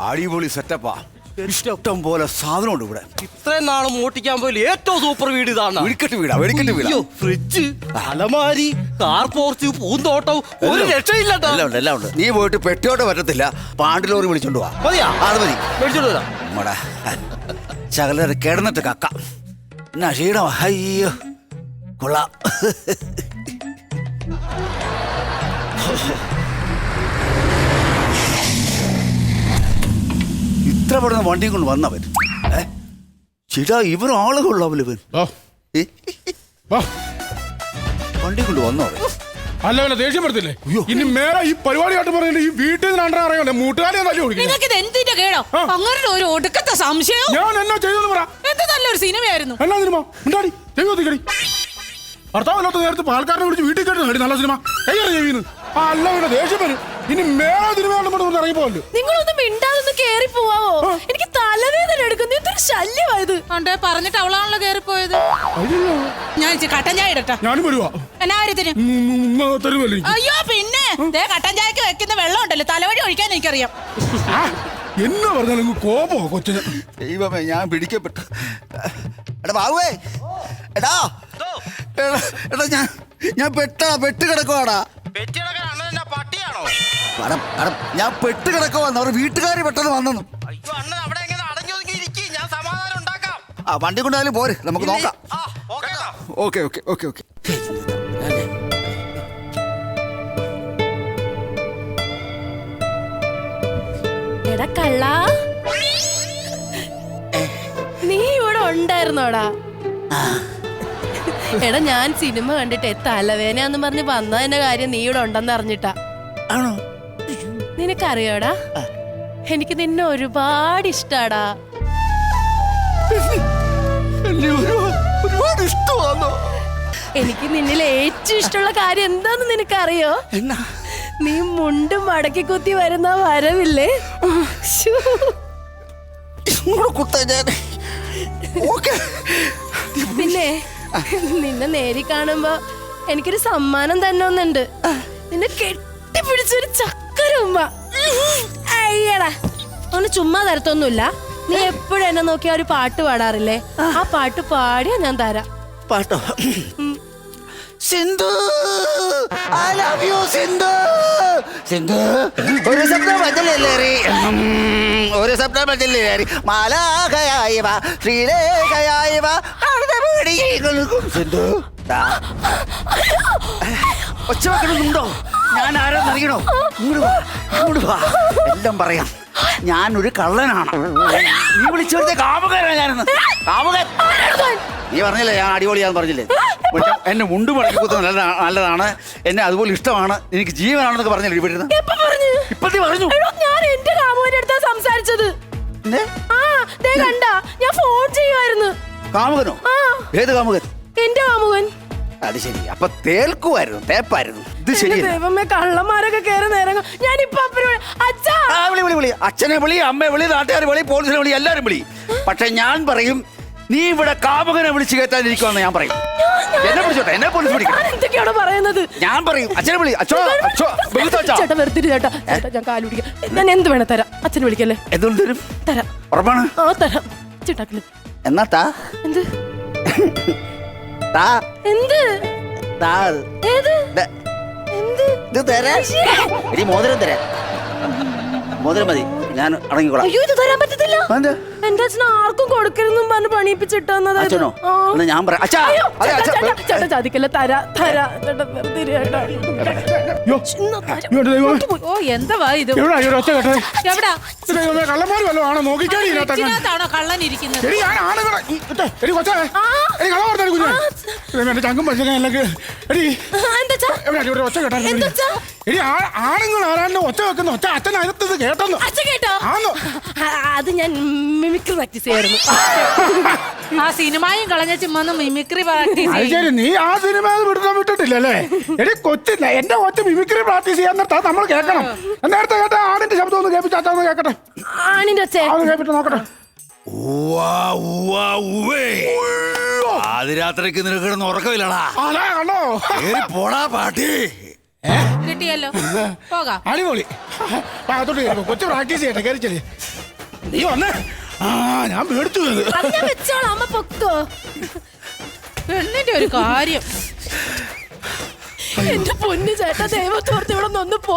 അടിപൊളി സെറ്റപ്പാ. ഇഷ്ടം പോലെ സാധനമുണ്ട് ഇവിടെ. ഇത്രയും നാളും ഓട്ടിക്കാൻ പോലെ ഏറ്റവും സൂപ്പർ വീട് ഇതാണ്. വെടിക്കെട്ട് വീടാ. ഫ്രിഡ്ജ്, അലമാരി, കാർ പോർച്ച്, പൂന്തോട്ടം, ഒരു രക്ഷയില്ല. എല്ലാം ഉണ്ട്. നീ പോയിട്ട് പെട്ടിയോട്ട് പറ്റത്തില്ല, പാണ്ടിലോറി വിളിച്ചോണ്ട് പോവാ. മതിയാ? അത് മതി, മേടിച്ചോണ്ട് വരാം. നമ്മടെ ശകലരെ കിടന്നിട്ട് കക്ക. എന്നാ ക്ഷീണമാ. അയ്യോ കൊള്ളാം. ഇത്ര പെടുന്ന വണ്ടി കൊണ്ട് വന്നവൻ ചിടാ, ഇവൻ ആളുകൊള്ളാവല്ലോ. ഇവൻ വണ്ടി കൊണ്ട് വന്നവൻ അല്ല ദേഷ്യം പറ്റത്തില്ലേ? ഇനി മേലെ ഈ പരിപാടിയായിട്ട് പറഞ്ഞിട്ട് ഈ വീട്ടിൽ നിന്ന് അറിയാം മൂട്ടുകാരെ തല്ലി ഓടിക്കും. അങ്ങനെ ഒരു ഒടുക്കത്തെ സംശയം. ഞാൻ എന്നാ ചെയ്തെന്ന് പറ. എന്ത് നല്ലൊരു സിനിമയായിരുന്നു. എന്നാ സിനിമ ഉണ്ടാടി ദൈവത്തിക്കടി. ഭർത്താവില്ലാത്ത നേരത്ത് പാൽക്കാരനെ വിളിച്ച് വീട്ടിൽ കേട്ടു നല്ല സിനിമ കൈകാര്യം ചെയ്യുന്നു. അല്ല ദേഷ്യം വരും. ഇനി മേലെ സിനിമ ഇറങ്ങിപ്പോല്ലോ. നിങ്ങളൊന്നും മിണ്ടാതൊന്ന് കേറി പോവാവോ? എനിക്ക് തലവേദന എടുക്കുന്നു. എന്തൊരു ശല്യമായത്. അണ്ടേ പറഞ്ഞിട്ട് അവളാണല്ലോ കേറിപ്പോയത്. ഞാൻ കട്ടൻ ചായ ഇടട്ടെ. ഞാനും വരുവാ. എന്നാ കാര്യത്തിന്? തരുമല്ലോ. അയ്യോ പിന്നെ കട്ടൻ ചായക്ക് വെക്കുന്ന വെള്ളം ഉണ്ടല്ലോ, തലവഴി ഒഴിക്കാൻ എനിക്കറിയാം. എന്നാ പറഞ്ഞാലും കോപോ കൊച്ചിന്. ദൈവമേ, ഞാൻ പിടിക്കപ്പെട്ടു. എടാ ബാബുവേ, എടാ ഞാൻ പെട്ട് കിടക്കുവാടാ. ഞാൻ പെട്ട് കിടക്കുവാന്ന് അവർ വീട്ടുകാർ പെട്ടെന്ന് വന്നു. ആ വണ്ടി കൊണ്ടായാലും പോരെ, നമുക്ക് നോക്കാം. Okay okay okay okay. എടാ കള്ളാ, നീ ഇവിടെ ഉണ്ടായിരുന്നോടാ? എടാ ഞാൻ സിനിമ കണ്ടിട്ട് തലവേനയാന്ന് പറഞ്ഞ് വന്നതിന്റെ കാര്യം നീ ഇവിടെ ഉണ്ടെന്ന് അറിഞ്ഞിട്ടാ. ആണോ? നിനക്കറിയോടാ, എനിക്ക് നിന്നെ ഒരുപാട് ഇഷ്ടാടാ. ഒരുപാട് ഇഷ്ടമാണോ? എനിക്ക് നിന്നിൽ ഏറ്റവും ഇഷ്ടമുള്ള കാര്യം എന്താന്ന് നിനക്കറിയോ? എന്നാ? നീ മുണ്ടും മടക്കി കുത്തി വരുന്ന വരവില്ലേ? പിന്നെ നിന്നെ നേരി കാണുമ്പോ എനിക്കൊരു സമ്മാനം തന്നെ ഒന്നുണ്ട്. നിന്നെ കെട്ടിപ്പിടിച്ചൊരു ചക്കര ഉമ്മ. അയ്യടാ, ഒന്ന് ചുമ്മാ തരത്തൊന്നുമില്ല. നീ എപ്പോഴും എന്നെ നോക്കിയാ ഒരു പാട്ട് പാടാറില്ലേ? ആ പാട്ട് പാടിയാ ഞാൻ തരാം. പാട്ടോ? Sindhu, I love you Sindhu. Sindhu ഒരു ശബ്ദം മതിലേറി, ഒരു ശബ്ദം മതിലേറി, മാലാഖയായി വാ, ശ്രീലേഖയായി വാ, സിന്ധു. ഒച്ച വെക്കണമെന്നുണ്ടോ? ഞാൻ ആരാന്നറിയണോ? ഇങ്ങോട്ട് വാ, എല്ലാം പറയാം. ഞാനൊരു കള്ളനാണ്. നീ വിളിച്ചോടത്തെ കാമുകനാണ് ഞാനെന്ന്. കാമുകൻ നീ പറഞ്ഞില്ലേ, ഞാൻ അടിപൊളിയാന്ന് പറഞ്ഞില്ലേ? എന്നെ മുണ്ട് മടക്കി കുത്തുന്നത് നല്ലതാണ്, എന്നെ അതുപോലെ ഇഷ്ടമാണ്, എനിക്ക് ജീവനാണെന്നൊക്കെ പറഞ്ഞില്ലേ ഇവിടെ? ഇപ്പൊ നീ പറഞ്ഞു. ഞാൻ എന്റെ കാമുകന്റെ അടുത്താ സംസാരിച്ചത്. ഞാൻ ഫോൺ ചെയ്യുമായിരുന്നു. കാമുകനോ? ഏത് കാമുകൻ? എന്റെ കാമുകൻ. അത് ശരി, അപ്പൊ തേൽക്കുമായിരുന്നു, തേപ്പായിരുന്നു. ഇത് ശരി. ദൈവമേ, കള്ളന്മാരൊക്കെ കേറി നേരം. ഞാനിപ്പോ വിളി, അച്ഛനെ വിളി, അമ്മയെ വിളി, നാട്ടുകാരെ വിളി, പോലീസിനെ വിളി, എല്ലാരും വിളി. പക്ഷെ ഞാൻ പറയും, നീ ഇവിടെ കാമുകനെ വിളിച്ചു കയറ്റാനിരിക്കുവാന്ന് ഞാൻ പറയും. എന്നെ വിളിച്ചോട്ടെ, എന്നെ പോലീസ് വിളിക്കണം. എന്തൊക്കെയാണ് പറയുന്നത്? ഞാൻ പറയും, അച്ഛനെ വിളി. ചേട്ടാ വെറുതെ ചേട്ടാ, ഞാൻ കാല് പിടിക്കാം. ഞാൻ എന്ത് വേണം തരാം. അച്ഛനെ വിളിക്കല്ലേ? എന്തുകൊണ്ട് തരും? തരാം. ഉറപ്പാണ്? ആ തരാം. ചേട്ടാക്കില് എന്നാ താ. എന്ത് താ? എന്ത്? താ. ഏത്? എന്ത്? ഇത് തരാം. എടി മോതിരം തരാം. മോതിരം മതി, ഞാൻ അടങ്ങിക്കോളാം. അയ്യോ, ഇത് തരാൻ പറ്റത്തില്ല. എന്റെ അച്ഛൻ ആർക്കും കൊടുക്കരുതെന്നും പറഞ്ഞ് പണിയിപ്പിച്ചിട്ടാണ്. അച്ഛനോ? ഞാൻ പറയാം. ചേട്ടാ ചതിക്കല്ലേ, തരാ തരാ ചേട്ടാ, വെറുതെ ചേട്ടാ. ഓ എന്താ ഇത്? എവിടാ കള്ളന്മാർ വല്ലോ ആണോ? നോക്കിക്കാണോ കള്ളൻ ഇരിക്കുന്നത്? ചങ്കും പച്ചക്കല്ല. ആണുങ്ങൾ ആരാണ്ട് ഒച്ച വെക്കുന്ന ഒച്ച അച്ഛനകത്തത് കേട്ടെന്ന്. അത് ഞാൻ മിമിക്രി പ്രാക്ടീസ് ചെയ്യായിരുന്നു. ആ സിനിമയും കളഞ്ഞ ചുമ്മാ മിമിക്രി പ്രാക്ടീസ്. ശരി, നീ ആ സിനിമ വിട്ടിട്ടില്ലല്ലേ? എടി കൊച്ചില്ല, എന്റെ കൊച്ചു മിമിക്രി പ്രാക്ടീസ് ചെയ്യാൻ നിർത്താൻ നമ്മൾ കേൾക്കണം. നേരത്തെ കേട്ട ആണിന്റെ ശബ്ദം ഒന്ന് കേൾപ്പിച്ചാന്ന് കേക്കട്ടെ. ആണിന്റെ കേൾപ്പിട്ട് നോക്കട്ടെ. ആദ്യരാത്രിക്ക് നിനക്ക് കിടന്ന് ഉറക്കമില്ലടാ. കണ്ടോ? പോടാ പാട്ടി. കിട്ടിയല്ലോ, പോകാം. അടിപൊളി. അതോട്ട് കയറി കൊച്ചു പ്രാക്ടീസ് ചെയ്യട്ടെ കയറിച്ചല്ലേ നീ വന്നേ ആ ഞാൻ മേടിച്ചു അത് ഞാൻ വെച്ചോളാം, അമ്മ പൊക്കോ. പെണ്ണിന്റെ ഒരു കാര്യം. എന്റെ പൊന്നു ചേട്ടാ, ദൈവത്തോർത്ത് ഇവിടെ നിന്ന് പോ.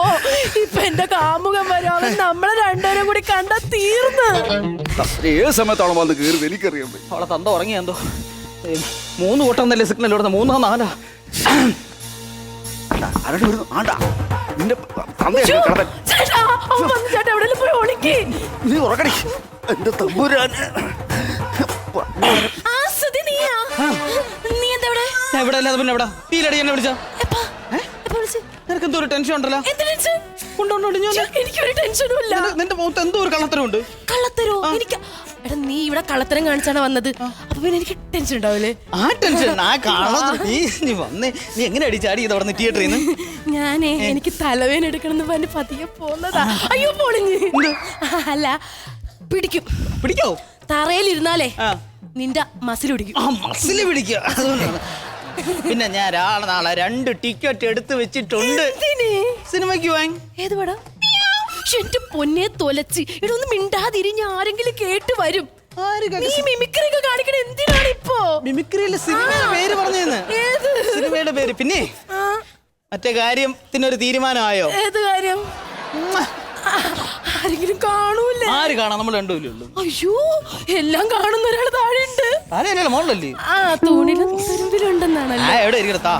ഇപ്പൊ എന്റെ കാമുകൻ വരും, അവൻ നമ്മളെ രണ്ടുപേരും കൂടി കണ്ടാ തീർന്ന്. ഏത് സമയത്താണ് വന്ന് കയറി എനിക്കറിയാൻ പറ്റും. അവളെ തന്ത ഉറങ്ങിയെന്തോ 3 കൂട്ടം എന്നല്ലേ സിഗ്നൽ ഇവിടുന്ന് 3 4 ആരുടെ വരുന്നു? ആണ്ടാ നിന്റെ ശ്ശോ, ചേട്ടാ, അവൻ വന്ന് ചേട്ടാ എവിടെയെങ്കിലും പോയി ഒളിക്ക്. നീ ഉറക്കടി എന്റെ തമ്പുരാന്. ആ സുധി, നീയാ? നീ എന്താ ഇവിടെ? ഞാൻ ഇവിടെ അല്ലാതെ പിന്നെ എവിടെ തീരടി എന്നെ വിളിച്ചാ എപ്പാ? എപ്പാ വിളിച്ച്? നിനക്ക് എന്തോ ഒരു ടെൻഷൻ ഉണ്ടല്ലോ. എന്ത് ടെൻഷൻ? ഉണ്ടോ എനിക്കൊരു ടെൻഷനും ഇല്ല. നിന്റെ മുഖത്ത് എന്തോ ഒരു കള്ളത്തരമുണ്ട്. കള്ളത്തരോ? എനിക്ക് എടാ, നീ ഇവിടെ കള്ളത്തരം കാണിച്ചാണ് വന്നത്. അപ്പൊ പിന്നെ എനിക്ക് ടെൻഷൻ ഉണ്ടാവില്ലേ? ആ ടെൻഷൻ ആ കാണാൻ നീ വന്നേ. നീ എങ്ങനെ അടിച്ചാടി ഇത് അവിടെ തിയേറ്ററിൽ നിന്ന്? ഞാനേ എനിക്ക് തലവേന എടുക്കണമെന്ന് പറഞ്ഞ് പതിയെ പോന്നതാ. അയ്യോ പൊളിഞ്ഞ്. അല്ല, പിടിക്കോ തറയിലിരുന്നാലേ നിന്റെ മസിൽ പിടിക്കും. ആ മസില് പിടിക്കുക. അതുകൊണ്ടാണ്. പിന്നെ ഞാൻ നാളെ 2 ടിക്കറ്റ് എടുത്ത് വെച്ചിട്ടുണ്ട്. സിനിമയ്ക്ക് പോവാൻ. ഏത് പടം? എന്റെ പൊന്നെ തൊലച്ച്. ഇടൊന്നും മിണ്ടാതിരിഞ്ഞ ആരെങ്കിലും കേട്ട് വരും. നീ മിമിക്രി ഒക്കെ കാണിക്കണ എന്തിനാണ് ഇപ്പോ? മിമിക്രിയിലെ സിനിമയുടെ പേര് പറഞ്ഞേന്ന്. ഏത് സിനിമയുടെ പേര്? പിന്നെ മറ്റേ കാര്യത്തിനൊരു തീരുമാനമായോ? ഏത് കാര്യം? ആരെങ്കിലും കാണൂല്ലേ? ആര് കാണാൻ? നമ്മൾ രണ്ടുമില്ലുള്ളൂ. അയ്യോ, എല്ലാം കാണുന്ന ഒരാൾ താഴെയുണ്ട്. ആരെയല്ലേ മോളല്ലേ? ആ തൂണിലും തുരുമ്പിലുണ്ടെന്നാണല്ലോ. എവിടെ ഇരിക്കണത്താ?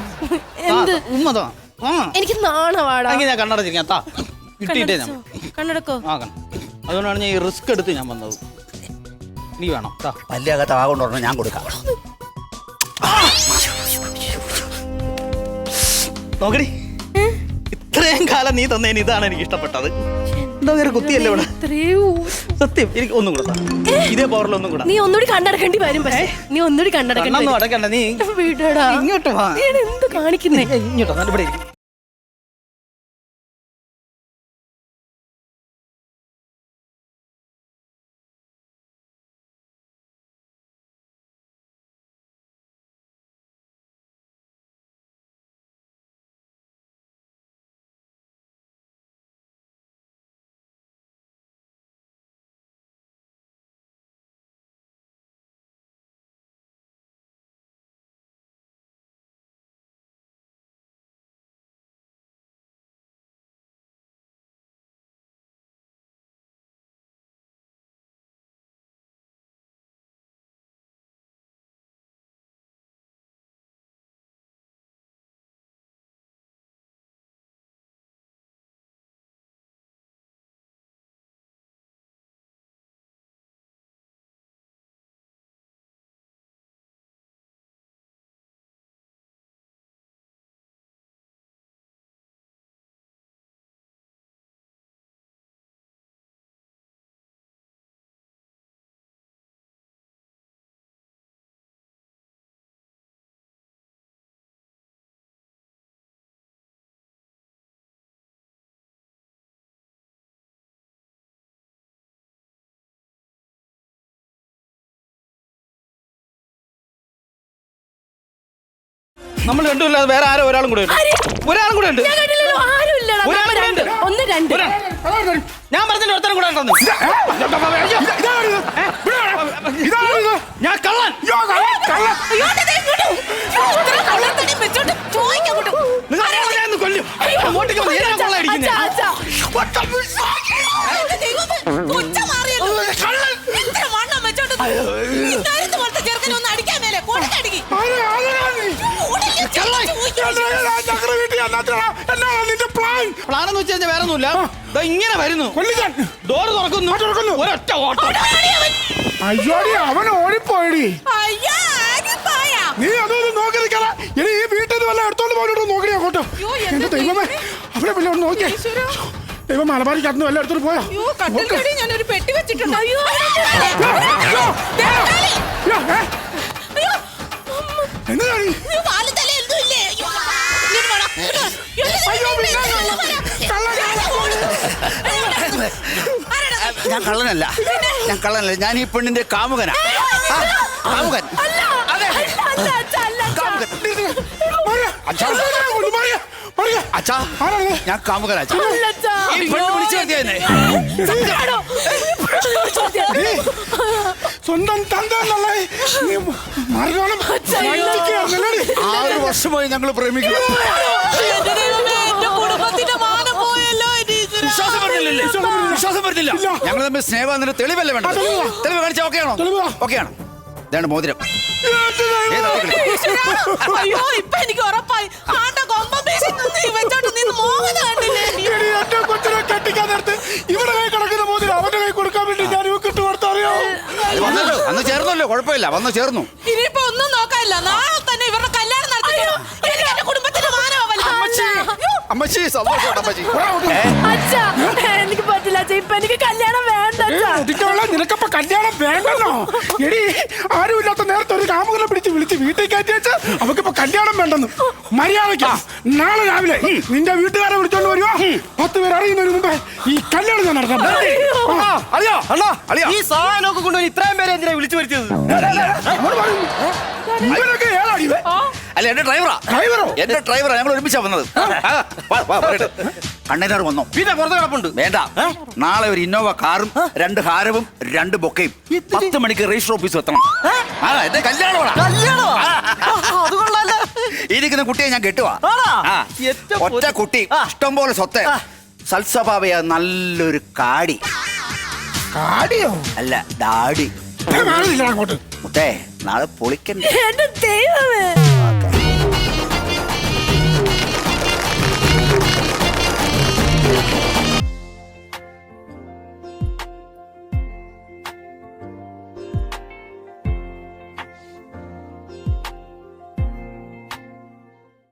എന്ത്? ഉമ്മതാ. എനിക്ക് നാണവാടാ. ഞാൻ കണ്ണടച്ചിരിക്കാം. താ കിട്ടിയിട്ടേ ഞാൻ കണ്ണടക്കോ? ആകണം. അതുകൊണ്ടാണ് ഞാൻ ഈ റിസ്ക് എടുത്ത് ഞാൻ വന്നത്. നീ വേണം. പല്ലിയകത്ത് ആകൊണ്ടോ ഞാൻ കൊടുക്കാം. നോക്കടി, ഇത്രയും കാലം നീ തന്നേന് ഇതാണ് എനിക്ക് ഇഷ്ടപ്പെട്ടത്. എന്താ വേറെ കുത്തിയല്ലേ ഇവിടെ? സത്യം എനിക്ക് ഒന്നും കൂടെ ഇതേ പവറിൽ ഒന്നും കൂടെ. നീ ഒന്നുകൂടി കണ്ണടക്കേണ്ടി വരും. പക്ഷേ നീ ഒന്നുകൂടി കണ്ണടക്കേണ്ടി അടക്കണ്ട. നീ വീടടാ. ഇങ്ങോട്ട് വാ. നീ എന്ത് കാണിക്കുന്നേ? ഇങ്ങോട്ടോ ഇവിടെ ഇരിക്കും. നമ്മൾ രണ്ടുമില്ലാതെ വേറെ ആരോ ഒരാളും കൂടെ ഉണ്ട്. ഒരാളും കൂടെ ഉണ്ട്. ഞാൻ പറഞ്ഞില്ല ഒരുത്തരം കൂടെ ഉണ്ടെന്ന്. ഞാൻ കള്ളൻ. കൊല്ലും. അങ്ങോട്ടേക്ക് പ്ലാനെന്ന് വെച്ച് കഴിഞ്ഞാൽ വേറെ ഒന്നുമില്ല. ഇങ്ങനെ വരുന്നു, ഡോർ തുറക്കുന്നു, ഒരൊറ്റ ഓട്ടം. അയ്യോടി അവൻ ഓടിപ്പോയടി. നീ അതൊന്നും നോക്കി നിൽക്കാ. ഇനി ഈ വീട്ടിൽ നിന്ന് വല്ല എടുത്തോണ്ട് പോയിട്ട് നോക്കണേ അങ്ങോട്ടോ. എന്റെ ദൈവമേ, അവിടെ പിന്നെ ഒന്ന് നോക്കിയേ. ദൈവം മലബാരിക്കകത്ത് വല്ല എടുത്തോണ്ട് പോയോ? ഞാനൊരു പെട്ടി വെച്ചിട്ടുണ്ട്. എന്താണ് ഞാൻ കള്ളനല്ല. ഞാൻ ഈ പെണ്ണിന്റെ കാമുകനാ. കാമുകൻ. അച്ഛാ ആരാണ്? ഞാൻ കാമുകൻ അച്ഛാ. അല്ല അച്ഛാ. ഈ പെണ്ണ് വിളിച്ചു വരുത്തിയെന്നെ. സത്യമാണോ? ഏയ്, സ്വന്തം തന്ത എന്നുള്ള നീ മറുകോണം വണ്ടിക്കായിരുന്നല്ലോടി. 6 വർഷമായി ഞങ്ങൾ പ്രേമിക്കുന്നു. എന്റെ ദൈവമേ, എന്റെ കുടുംബത്തിന്റെ മാനം പോയല്ലോ എന്റെ ഈശ്വരാ. വിശ്വാസം വരുന്നില്ലല്ലേ? വിശ്വാസം വരുന്നില്ല. ഇല്ല. ഞങ്ങൾ തമ്മിൽ സ്നേഹം എന്നൊരു തെളിവല്ലേ വേണ്ടത്? തെളിവാ. തെളിവ് കാണിച്ചാൽ ഓക്കെയാണോ? തെളിവാ. ഓക്കെയാണ്. ഇതാണ് മോതിരം. എന്റെ ദൈവമേ. ഈശ്വരാ. അയ്യോ, ഇപ്പൊ എനിക്ക് ഉറപ്പായി ആണ്ട കൊമ്പം വീശി നിന്ന് വെച്ചോണ്ട് നിന്ന് മോഹന കണ്ടില്ലേ? എടി, എന്റെ കൊച്ചിനെ കെട്ടിക്കാൻ നേരത്ത് ഇവിടെ കൈ കിടക്കുന്ന മോതിരം അവന്റെ കൈ കൊടുക്കാൻ വേണ്ടി ഞാൻ ഇവ കിട്ടു കൊടുത്തറിയോ? അത് വന്നല്ലോ, അന്ന് ചേർന്നല്ലോ, കുഴപ്പമില്ല, വന്ന് ചേർന്നു. ഇനിയിപ്പോ ഒന്നും നോക്കാനില്ല, നാളെ തന്നെ ഇവരുടെ കല്യാണം നടത്തിക്കണം. എനിക്ക് എന്റെ കുടുംബത്തിന്റെ മാനമാ വലുത്. അമ്മച്ചി സന്തോഷം അമ്മച്ചി. അച്ഛാ, എനിക്ക് പറ്റില്ല അച്ഛാ. ഇപ്പൊ എനിക്ക് കല്യാണം വേണ്ട അച്ഛാ. ഒതുക്കമുള്ള നിനക്കപ്പ കല്യാണം വേണ്ടല്ലോ. എടി, ആരുമില്ലാത്ത നേരത്തെ ഒരു കാമുകനെ പിടിച്ച് വിളിച്ച് വീട്ടിൽ കയറ്റി വെച്ച് അവക്കിപ്പോ കല്യാണം വേണ്ടെന്ന്. മര്യാദയ്ക്ക് നാളെ രാവിലെ നിന്റെ വീട്ടുകാരെ വിളിച്ചോണ്ട് വരുവാ. 10 പേര് അറിയുന്നതിന് മുമ്പേ ഈ കല്യാണം ഞാൻ നടത്താം. അളിയോ അണ്ണാ അളിയോ ഈ സാധനമൊക്കെ കൊണ്ടുപോയി ഇത്രയും പേരെ എന്തിനാ വിളിച്ചു വരുത്തിയത്? ഇവരൊക്കെ ഏതാടി ഇവൻ? അല്ല എന്റെ ഡ്രൈവറാ. ഡ്രൈവറോ? എന്റെ ഡ്രൈവറാ, ഞങ്ങൾ ഒരുമിച്ചാ വന്നത്. കണ്ടെയ്നർ വന്നോ? പിന്നെ പുറത്ത് കിടപ്പുണ്ട്. വേണ്ട, നാളെ ഒരു ഇന്നോവ കാറും 2 ഹാരവും 2 ബൊക്കയും 10 മണിക്ക് രജിസ്റ്റർ ഓഫീസ് എത്തണം. എന്റെ കല്യാണമാണ്. അത് കൊള്ളാല്ലേ? ഇരിക്കുന്ന കുട്ടിയെ ഞാൻ കെട്ടുവാ. ആ, ഒറ്റ കുട്ടി, ഇഷ്ടം പോലെ സ്വത്ത്, സൽസ്വഭാവയ, നല്ലൊരു കാടി. കാടിയോ? അല്ല ഡാഡി. മാറിയില്ല അങ്ങോട്ട്. മുത്തേ, നാളെ പൊളിക്കണ്ടേ? എന്റെ ദൈവമേ.